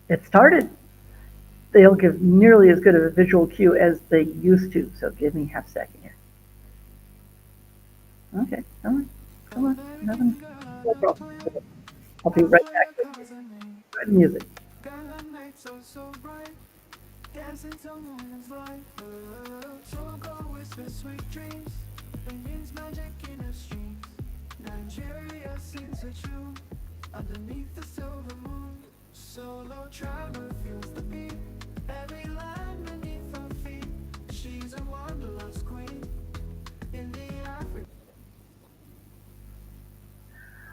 It started. They'll give nearly as good of a visual cue as they used to. So give me half a second here. Okay, come on, nothing, no problem. I'll be right back with you. Good music.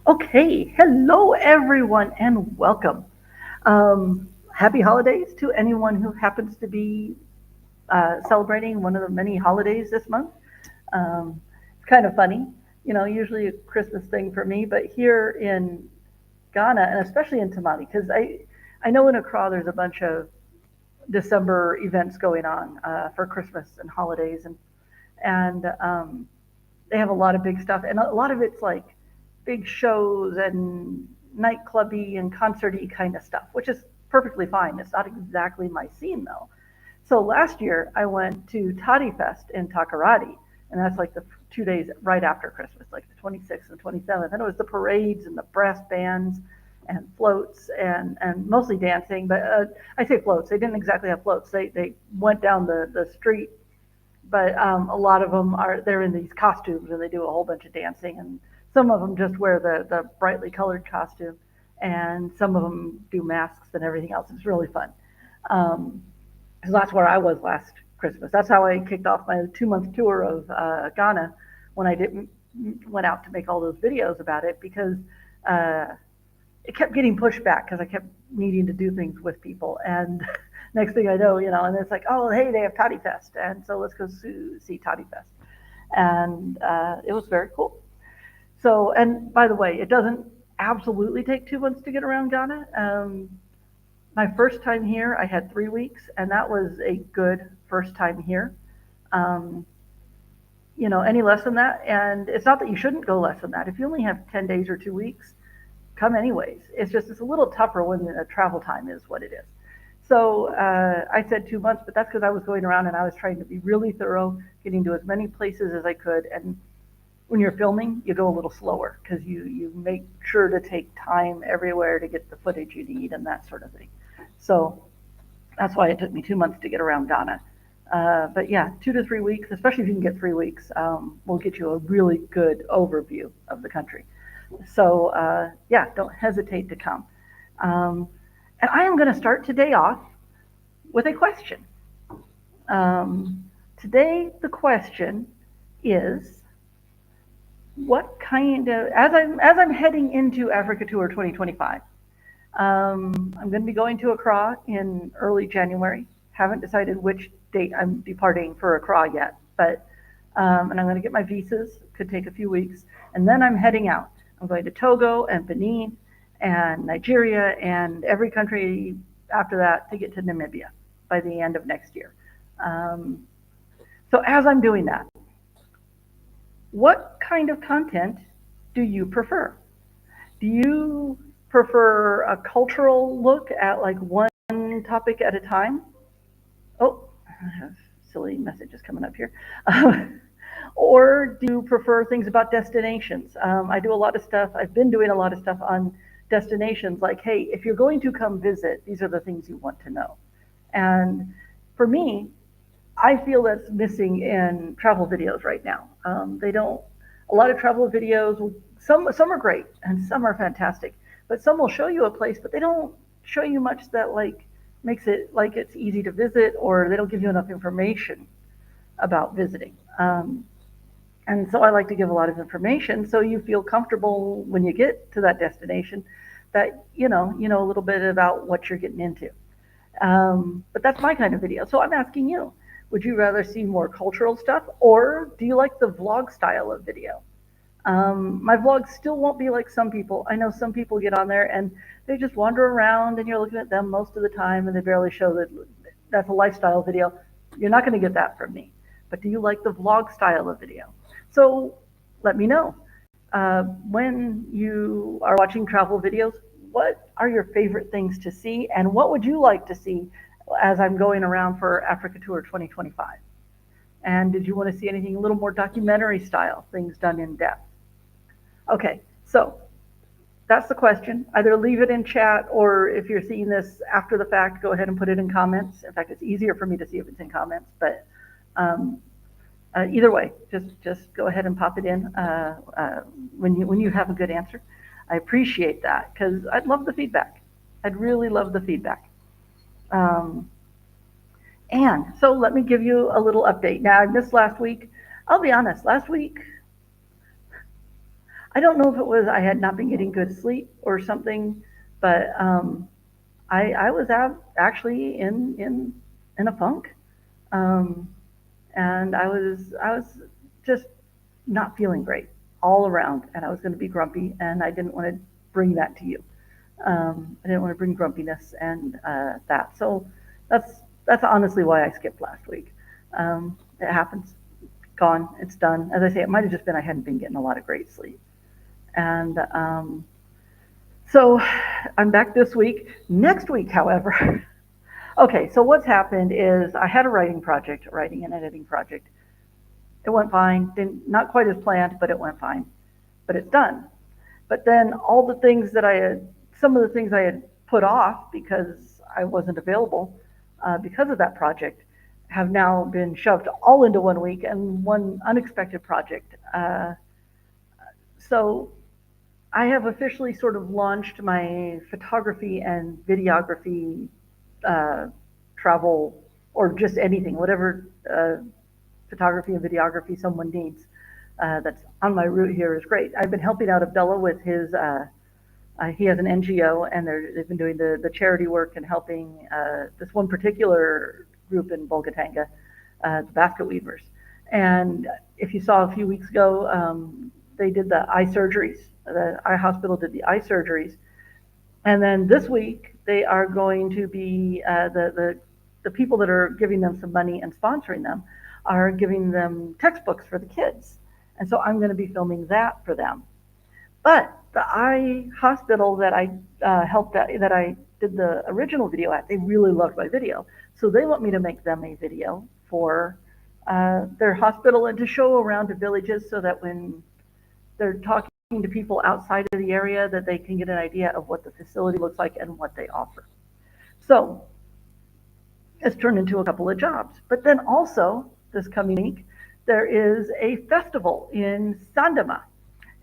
Okay, hello everyone and welcome. Happy holidays to anyone who happens to be celebrating one of the many holidays this month. It's kind of funny, usually a Christmas thing for me, but here in Ghana and especially in Tamale, because I know in Accra there's a bunch of December events going on for Christmas and holidays, and they have a lot of big stuff, and a lot of it's like big shows and nightclubby and concerty kind of stuff, which is perfectly fine. It's not exactly my scene though. So last year I went to Toddy Fest in Takoradi, and that's like the 2 days right after Christmas, like the 26th and 27th. And it was the parades and the brass bands and floats and mostly dancing. But I say floats. They didn't exactly have floats. They went down the street, but a lot of them they're in these costumes and they do a whole bunch of dancing. And some of them just wear the brightly colored costume, and some of them do masks and everything else. It's really fun. Um, so that's where I was last Christmas. That's how I kicked off my 2 month tour of Ghana when I didn't went out to make all those videos about it because uh, it kept getting pushed back because I kept needing to do things with people. And next thing I know, and it's like, oh, hey, they have Toddy Fest, and so let's go see Toddy Fest, and it was very cool. So, and by the way, it doesn't absolutely take 2 months to get around Ghana. My first time here, I had 3 weeks, and that was a good first time here. Um, any less than that, and it's not that you shouldn't go less than that. If you only have 10 days or 2 weeks, come anyways. It's just it's a little tougher when the travel time is what it is. So I said 2 months, but that's because I was going around and I was trying to be really thorough, getting to as many places as I could. And when you're filming, you go a little slower because you make sure to take time everywhere to get the footage you need and that sort of thing. So that's why it took me 2 months to get around Ghana. But yeah, 2 to 3 weeks, especially if you can get 3 weeks, will get you a really good overview of the country. So yeah, don't hesitate to come. Um, and I am going to start today off with a question. Today, the question is, what kind of as I'm heading into Africa Tour 2025. I'm going to be going to Accra in early January. Haven't decided which date I'm departing for Accra yet, but and I'm going to get my visas. Could take a few weeks, and then I'm heading out. I'm going to Togo and Benin and Nigeria and every country after that to get to Namibia by the end of next year. Um, so as I'm doing that, what kind of content do you prefer? Do you prefer a cultural look at like one topic at a time? Oh, I have silly messages coming up here. Or do you prefer things about destinations? I do a lot of stuff. I've been doing a lot of stuff on destinations like, hey, if you're going to come visit, these are the things you want to know. And for me, I feel that's missing in travel videos right now. They don't. A lot of travel videos, some are great and some are fantastic, but some will show you a place, but they don't show you much that like makes it like it's easy to visit, or they don't give you enough information about visiting. And so I like to give a lot of information so you feel comfortable when you get to that destination that you know a little bit about what you're getting into. But that's my kind of video. So I'm asking you, would you rather see more cultural stuff, or do you like the vlog style of video? My vlogs still won't be like some people. I know some people get on there and they just wander around and you're looking at them most of the time and they barely show that that's a lifestyle video. You're not going to get that from me. But do you like the vlog style of video? So let me know. When you are watching travel videos, what are your favorite things to see, and what would you like to see as I'm going around for Africa Tour 2025? And did you want to see anything a little more documentary style, things done in depth? Okay, so that's the question. Either leave it in chat, or if you're seeing this after the fact, go ahead and put it in comments. In fact, it's easier for me to see if it's in comments, but um, either way, just go ahead and pop it in when you have a good answer. I appreciate that because I'd love the feedback. I'd really love the feedback. Um, and so let me give you a little update. Now, I missed last week. I'll be honest, last week, I don't know if it was I had not been getting good sleep or something, but I was out actually in a funk. Um, and I was just not feeling great all around, and I was going to be grumpy, and I didn't want to bring that to you. I didn't want to bring grumpiness and that. So that's honestly why I skipped last week. It happens, gone, it's done. As I say, it might have just been I hadn't been getting a lot of great sleep, and so I'm back this week. Next week, however. Okay, so what's happened is I had a writing and editing project. It went fine, not quite as planned, but it went fine. But it's done. But then some of the things I had put off because I wasn't available because of that project have now been shoved all into 1 week and one unexpected project. So I have officially sort of launched my photography and videography travel, or just anything, whatever photography and videography someone needs that's on my route here is great. I've been helping out Abdullah with his, he has an NGO, and they've been doing the charity work and helping this one particular group in Bolgatanga, the basket weavers. And if you saw a few weeks ago, they did the eye surgeries. The eye hospital did the eye surgeries. And then this week, they are going to be, the people that are giving them some money and sponsoring them are giving them textbooks for the kids. And so I'm going to be filming that for them. But the eye hospital that I helped at, that I did the original video at, they really loved my video. So they want me to make them a video for their hospital and to show around to villages so that when they're talking to people outside of the area, that they can get an idea of what the facility looks like and what they offer. So it's turned into a couple of jobs. But then also, this coming week, there is a festival in Sandama,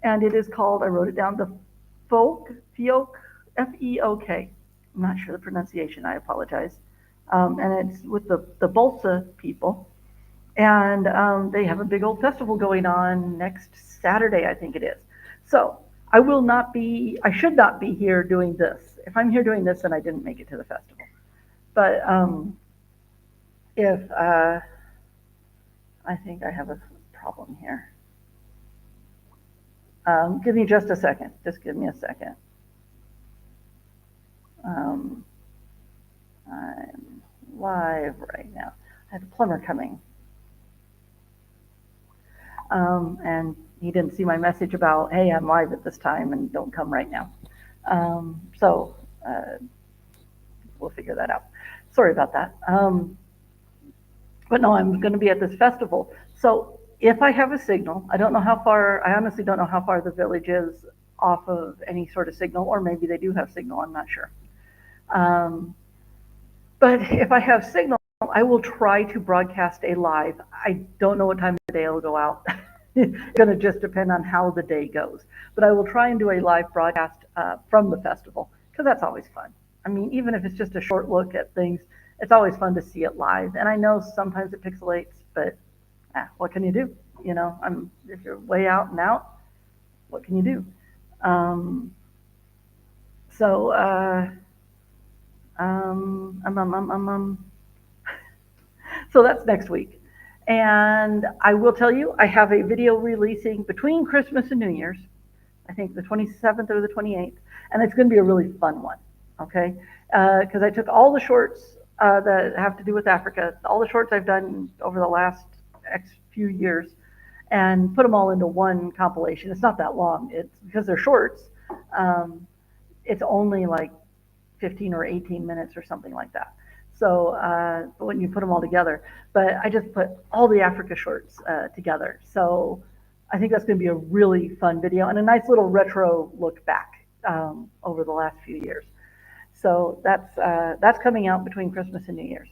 and it is called, I wrote it down, the PHOTOGAPHY, F-E-O-K. I'm not sure the pronunciation, I apologize. And it's with the Bolsa people. And they have a big old festival going on next Saturday, I think it is. So I should not be here doing this. If I'm here doing this, then I didn't make it to the festival. But if, I think I have a problem here. Give me just a second. Just give me a second. I'm live right now. I have a plumber coming. And he didn't see my message about, hey, I'm live at this time and don't come right now. So we'll figure that out. Sorry about that. But no, I'm going to be at this festival. So if I have a signal, I honestly don't know how far the village is off of any sort of signal, or maybe they do have signal, I'm not sure. But if I have signal, I will try to broadcast a live. I don't know what time of day it'll go out. It's going to just depend on how the day goes. But I will try and do a live broadcast from the festival, because that's always fun. I mean, even if it's just a short look at things, it's always fun to see it live. And I know sometimes it pixelates, but what can you do? You know, if you're way out and out, what can you do? So that's next week. And I will tell you, I have a video releasing between Christmas and New Year's, I think the 27th or the 28th, and it's going to be a really fun one, okay? Because I took all the shorts that have to do with Africa, all the shorts I've done over the last X few years, and put them all into one compilation. It's not that long. It's because they're shorts. it's only like 15 or 18 minutes or something like that. So when you put them all together, but I just put all the Africa shorts together. So I think that's going to be a really fun video and a nice little retro look back over the last few years. So that's coming out between Christmas and New Year's.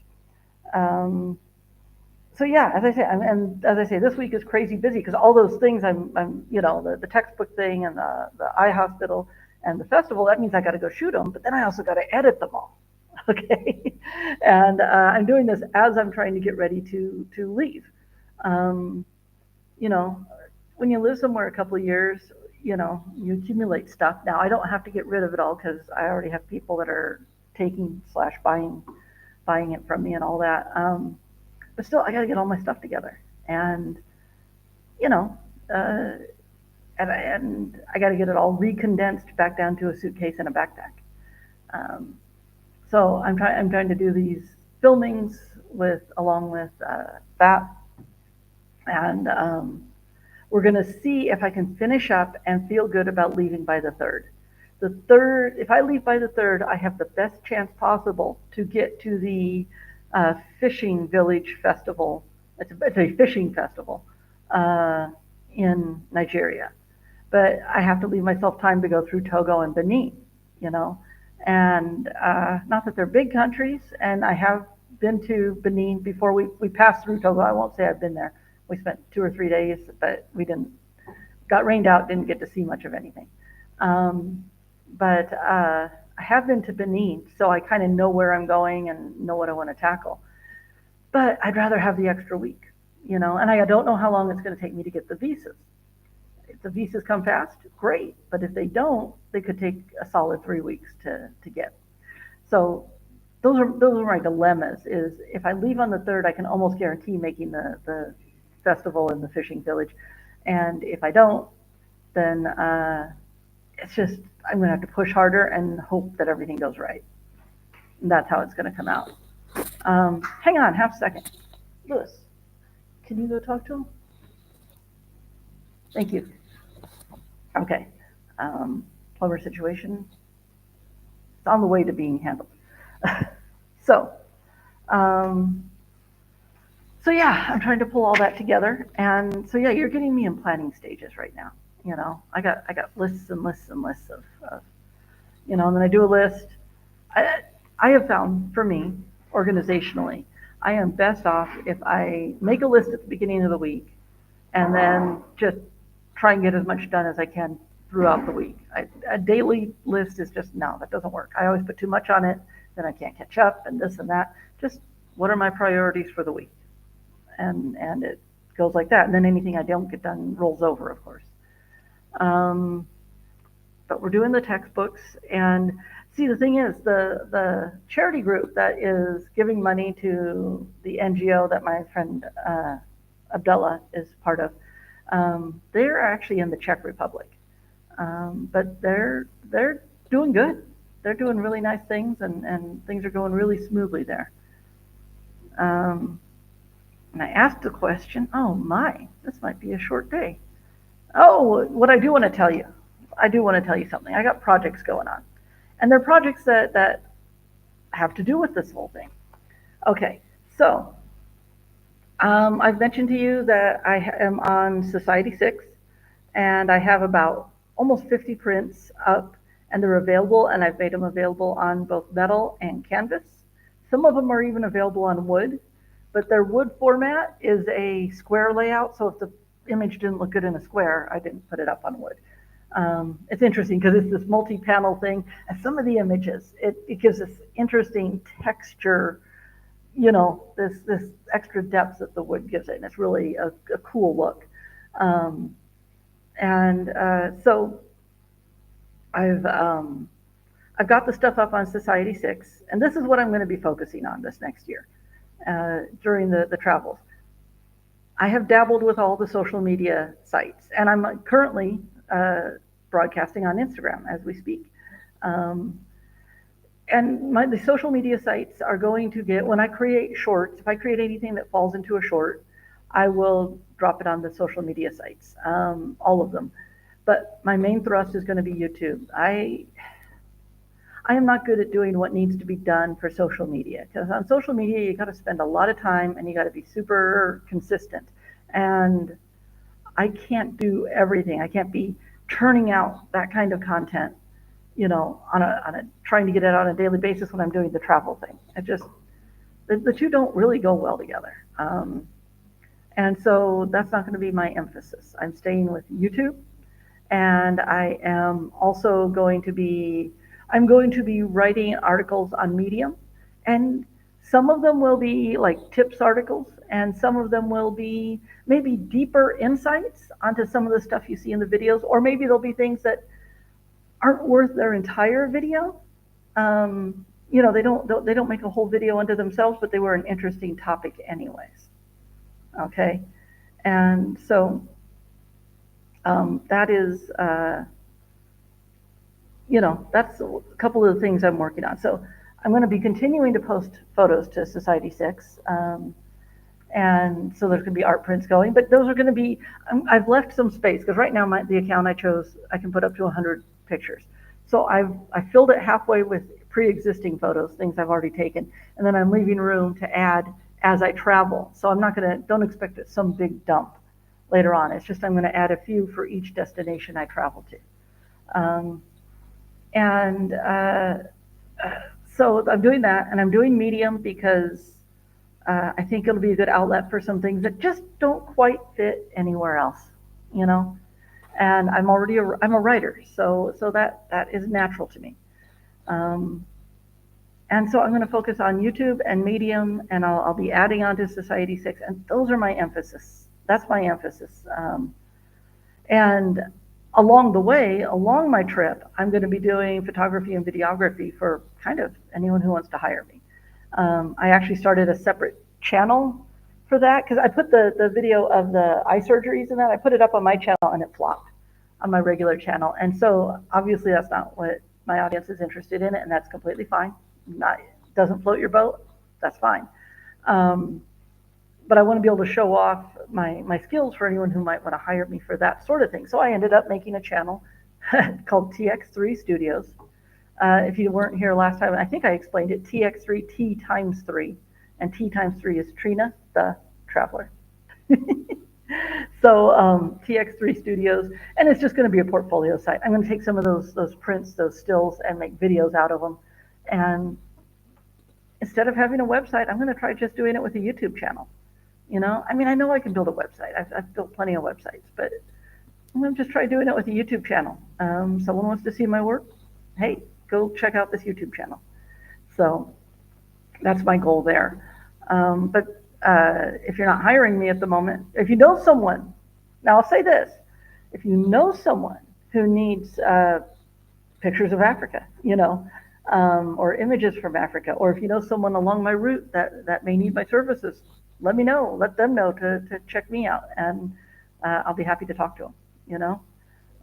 So yeah, as I say, and as I say, this week is crazy busy because all those things I'm the textbook thing and the eye hospital and the festival, that means I got to go shoot them, but then I also got to edit them all. Okay. And I'm doing this as I'm trying to get ready to leave. Um, you know, when you live somewhere a couple of years, you accumulate stuff. Now I don't have to get rid of it all because I already have people that are taking / buying it from me and all that. But still, I got to get all my stuff together, and you know, uh, and I got to get it all recondensed back down to a suitcase and a backpack. Um, so I'm trying to do these filmings along with that, and we're going to see if I can finish up and feel good about leaving by the third. The third, if I leave by the third, I have the best chance possible to get to the fishing village festival. It's a fishing festival in Nigeria, but I have to leave myself time to go through Togo and Benin, you know, and not that they're big countries, and I have been to Benin before we passed through Togo. I won't say I've been there. We spent 2 or 3 days, but we got rained out, didn't get to see much of anything. But I have been to Benin, so I kind of know where I'm going and know what I want to tackle. But I'd rather have the extra week, and I don't know how long it's going to take me to get the visas. If the visas come fast, great. But if they don't, they could take a solid 3 weeks to get. So those are my dilemmas. Is if I leave on the third, I can almost guarantee making the festival in the fishing village, and if I don't, then it's just I'm going to have to push harder and hope that everything goes right. And that's how it's going to come out. Hang on, half a second. Lewis, can you go talk to him? Thank you. Okay. Plumber situation. It's on the way to being handled. So, so yeah, I'm trying to pull all that together. And so yeah, you're getting me in planning stages right now. I got lists and lists and lists of and then I do a list. I have found for me, organizationally, I am best off if I make a list at the beginning of the week and then just try and get as much done as I can throughout the week. A daily list is just, no, that doesn't work. I always put too much on it, then I can't catch up and this and that. Just what are my priorities for the week? And it goes like that. And then anything I don't get done rolls over, of course. But we're doing the textbooks, and see, the thing is, the charity group that is giving money to the NGO that my friend Abdullah is part of, they're actually in the Czech Republic, but they're doing good. They're doing really nice things, and things are going really smoothly there. And I asked the question, oh my, this might be a short day. Oh, what I do want to tell you something. I got projects going on, and they're projects that have to do with this whole thing. Okay, so I've mentioned to you that I am on Society 6, and I have about almost 50 prints up, and they're available, and I've made them available on both metal and canvas. Some of them are even available on wood, but their wood format is a square layout, so if the image didn't look good in a square, I didn't put it up on wood. It's interesting because it's this multi-panel thing, and some of the images, it gives this interesting texture, this extra depth that the wood gives it, and it's really a cool look. So I've got the stuff up on Society 6, and this is what I'm going to be focusing on this next year during the travels. I have dabbled with all the social media sites, and I'm currently broadcasting on Instagram as we speak. And the social media sites are going to get, when I create shorts, if I create anything that falls into a short, I will drop it on the social media sites, all of them. But my main thrust is going to be YouTube. I am not good at doing what needs to be done for social media, because on social media you got to spend a lot of time and you got to be super consistent. And I can't do everything. I can't be turning out that kind of content, on a trying to get it on a daily basis when I'm doing the travel thing. The two don't really go well together. And so that's not going to be my emphasis. I'm staying with YouTube, and I'm going to be writing articles on Medium, and some of them will be like tips articles, and some of them will be maybe deeper insights onto some of the stuff you see in the videos, or maybe there'll be things that aren't worth their entire video. They don't make a whole video unto themselves, but they were an interesting topic anyways. Okay, and so that is, that's a couple of the things I'm working on. So I'm going to be continuing to post photos to Society 6, and so there's going to be art prints going, but those are going to be, I've left some space, because right now the account I chose, I can put up to 100 pictures. So I filled it halfway with pre-existing photos, things I've already taken, and then I'm leaving room to add as I travel. So don't expect it some big dump later on. It's just I'm going to add a few for each destination I travel to. So I'm doing that, and I'm doing Medium because I think it'll be a good outlet for some things that just don't quite fit anywhere else, And I'm a writer, so that is natural to me. And so I'm going to focus on YouTube and Medium, and I'll be adding on to Society 6, and those are my emphasis. That's my emphasis. And along the way, along my trip, I'm going to be doing photography and videography for kind of anyone who wants to hire me. I actually started a separate channel for that, because I put the video of the eye surgeries and that, I put it up on my channel and it flopped on my regular channel. And so obviously that's not what my audience is interested in, and that's completely fine. Doesn't float your boat, that's fine. But I want to be able to show off my skills for anyone who might want to hire me for that sort of thing. So I ended up making a channel called TX3 Studios. If you weren't here last time, I think I explained it, TX3, T times 3, and T times 3 is Trina, the traveler. So TX3 Studios, and it's just going to be a portfolio site. I'm going to take some of those prints, those stills, and make videos out of them. And instead of having a website, I'm going to try just doing it with a YouTube channel. I know I can build a website. I've built plenty of websites, but I'm going to just try doing it with a YouTube channel. Someone wants to see my work, hey, go check out this YouTube channel. So that's my goal there. But if you're not hiring me at the moment, if you know someone, now I'll say this, if you know someone who needs pictures of Africa, or images from Africa, or if you know someone along my route that may need my services, let me know, let them know to check me out, and I'll be happy to talk to them,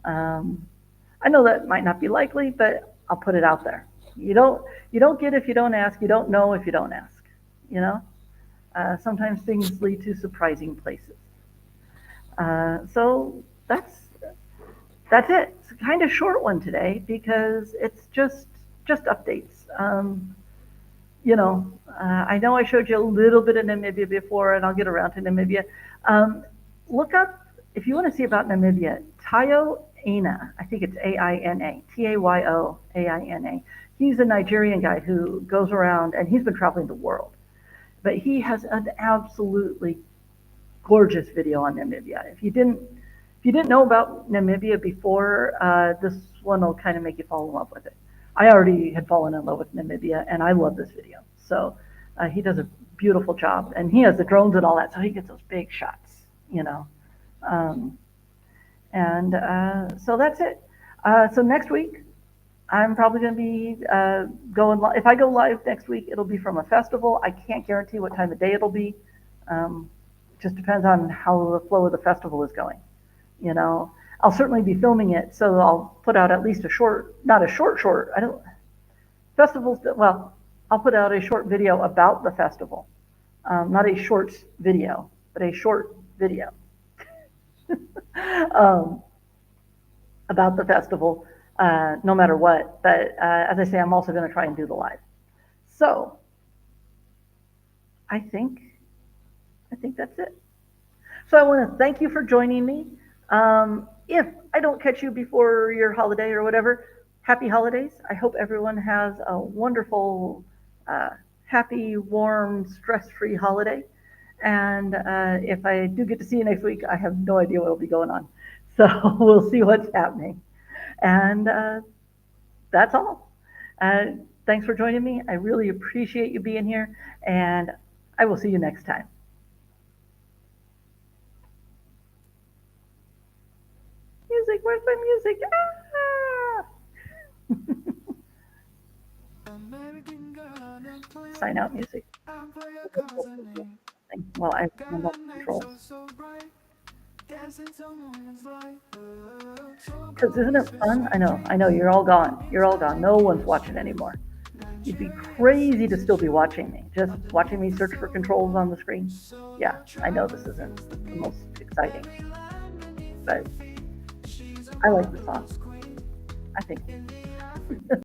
I know that might not be likely, but I'll put it out there. You don't get if you don't ask, you don't know if you don't ask, sometimes things lead to surprising places. So that's it. It's a kind of short one today because it's just updates. I know I showed you a little bit of Namibia before, and I'll get around to Namibia. Look up, if you want to see about Namibia, Tayo Aina, I think it's A-I-N-A, T-A-Y-O-A-I-N-A. He's a Nigerian guy who goes around, and he's been traveling the world. But he has an absolutely gorgeous video on Namibia. If you didn't know about Namibia before, this one will kind of make you fall in love with it. I already had fallen in love with Namibia, and I love this video. So he does a beautiful job, and he has the drones and all that, so he gets those big shots, so that's it. So next week, I'm probably going to be going live. If I go live next week, it'll be from a festival. I can't guarantee what time of day it'll be. Just depends on how the flow of the festival is going. I'll certainly be filming it, so I'll put out at least a short, not a short, I'll put out a short video about the festival. Not a shorts video, but a short video about the festival. no matter what. But as I say, I'm also going to try and do the live. So I think I think that's it. So I want to thank you for joining me. If I don't catch you before your holiday or whatever, happy holidays. I hope everyone has a wonderful, uh, happy, warm, stress-free holiday. And if I do get to see you next week, I have no idea what will be going on. So we'll see what's happening. And that's all. Uh, Thanks for joining me. I really appreciate you being here, and I will see you next time. Music, where's my music? Ah! Sign out music. Well, I hand off the controls. Because isn't it fun? I know, you're all gone. You're all gone. No one's watching anymore. You'd be crazy to still be watching me, just watching me search for controls on the screen. Yeah, I know this isn't the most exciting, but I like the song. I think.